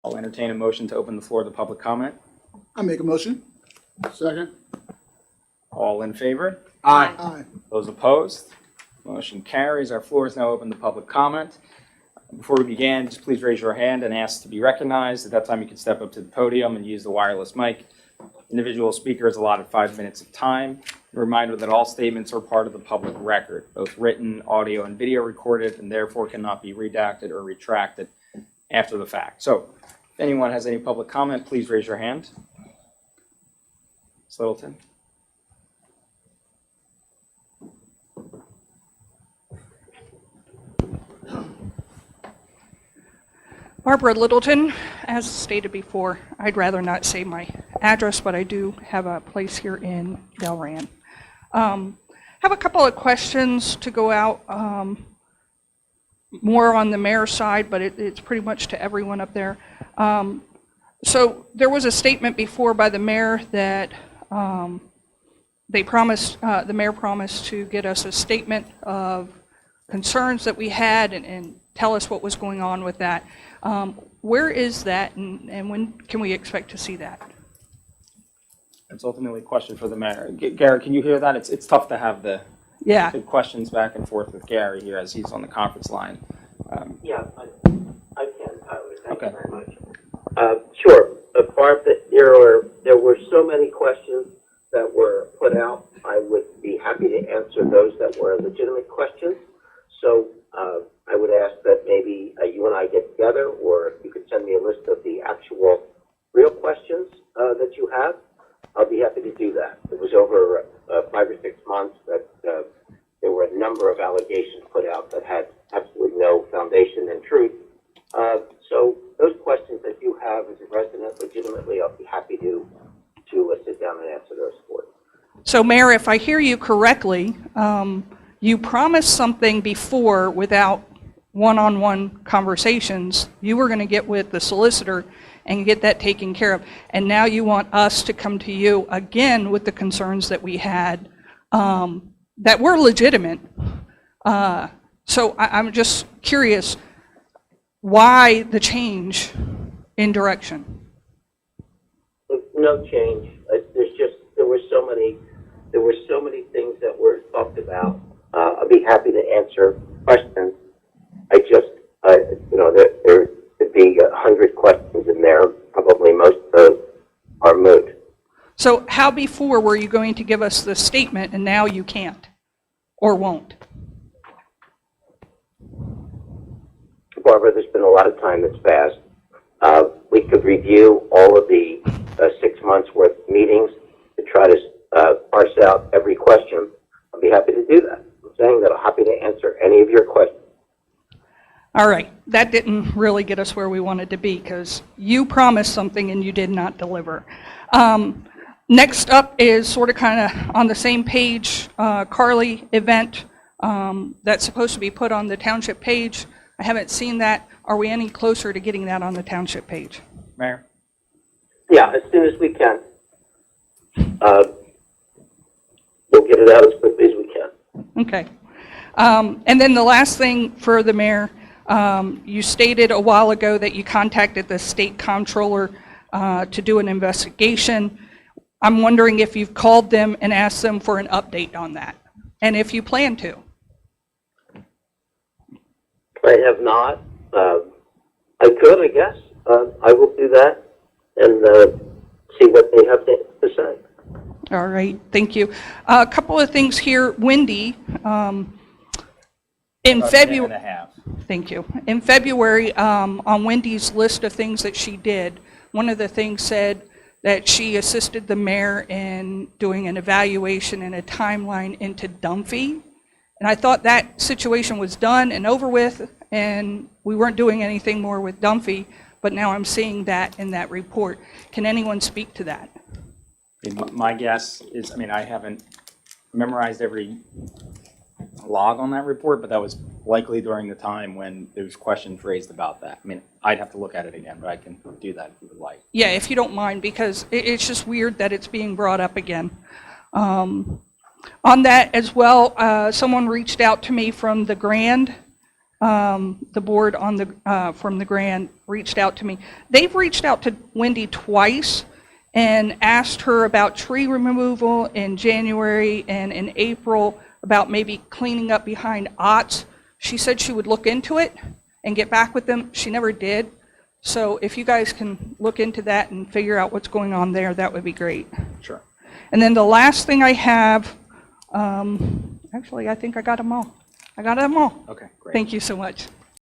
I'll entertain a motion to open the floor to public comment. I make a motion. Second. All in favor? Aye. Aye. Those opposed? Motion carries. Our floor is now open to public comment. Before we begin, just please raise your hand and ask to be recognized. At that time, you can step up to the podium and use the wireless mic. Individual speaker is allotted 5 minutes of time. A reminder that all statements are part of the public record, both written, audio, and video recorded, and therefore cannot be redacted or retracted after the fact. So, if anyone has any public comment, please raise your hand. Ms. Littleton. Barbara Littleton, as stated before, I'd rather not say my address, but I do have a place here in Delran. Have a couple of questions to go out, more on the mayor's side, but it's pretty much to everyone up there. So there was a statement before by the mayor that they promised, the mayor promised to get us a statement of concerns that we had and tell us what was going on with that. Where is that, and when can we expect to see that? It's ultimately a question for the mayor. Gary, can you hear that? It's tough to have the questions back and forth with Gary here as he's on the conference line. Yeah, I can, Tyler. Thank Okay. you very much. Sure. Barb, there were so many questions that were put out. I would be happy to answer those that were legitimate questions. So I would ask that maybe you and I get together, or if you could send me a list of the actual real questions that you have. I'll be happy to do that. It was over 5 or 6 months that there were a number of allegations put out that had absolutely no foundation in truth. So those questions that you have as a resident legitimately, I'll be happy to sit down and answer those for you. So Mayor, if I hear you correctly, you promised something before without one-on-one conversations. You were going to get with the solicitor and get that taken care of. And now you want us to come to you again with the concerns that we had that were legitimate. So I'm just curious, why the change in direction? No change. There were so many things that were talked about. I'll be happy to answer questions. There could be 100 questions in there. Probably most of those are moot. So how before were you going to give us the statement and now you can't or won't? Barbara, there's been a lot of time that's passed. We could review all of the 6 months worth of meetings to try to parse out every question. I'll be happy to do that. I'm saying that I'm happy to answer any of your questions. All right, that didn't really get us where we wanted to be because you promised something and you did not deliver. Next up is sort of kind of on the same page, Carly event that's supposed to be put on the township page. I haven't seen that. Are we any closer to getting that on the township page? Mayor? Yeah, as soon as we can. We'll get it out as quickly as we can. Okay. And then the last thing for the mayor, you stated a while ago that you contacted the state comptroller to do an investigation. I'm wondering if you've called them and asked them for an update on that, and if you plan to. I have not. I could, I guess. I will do that and see what they have to say. All right, thank you. A couple of things here. Wendy, in February, thank you. In February, on Wendy's list of things that she did, one of the things said that she assisted the mayor in doing an evaluation and a timeline into Dunphy. And I thought that situation was done and over with, and we weren't doing anything more with Dunphy, but now I'm seeing that in that report. Can anyone speak to that? My guess is, I haven't memorized every log on that report, but that was likely during the time when there was questions raised about that. I'd have to look at it again, but I can do that if you would like. Yeah, if you don't mind, because it's just weird that it's being brought up again. On that as well, someone reached out to me from the Grand the board on the, from the Grand reached out to me. They've reached out to Wendy twice and asked her about tree removal in January and in April, about maybe cleaning up behind Ott's. She said she would look into it and get back with them. She never did. So if you guys can look into that and figure out what's going on there, that would be great. Sure. And then the last thing I have, actually, I think I got them all. I got them all. Okay, great. Thank you so much.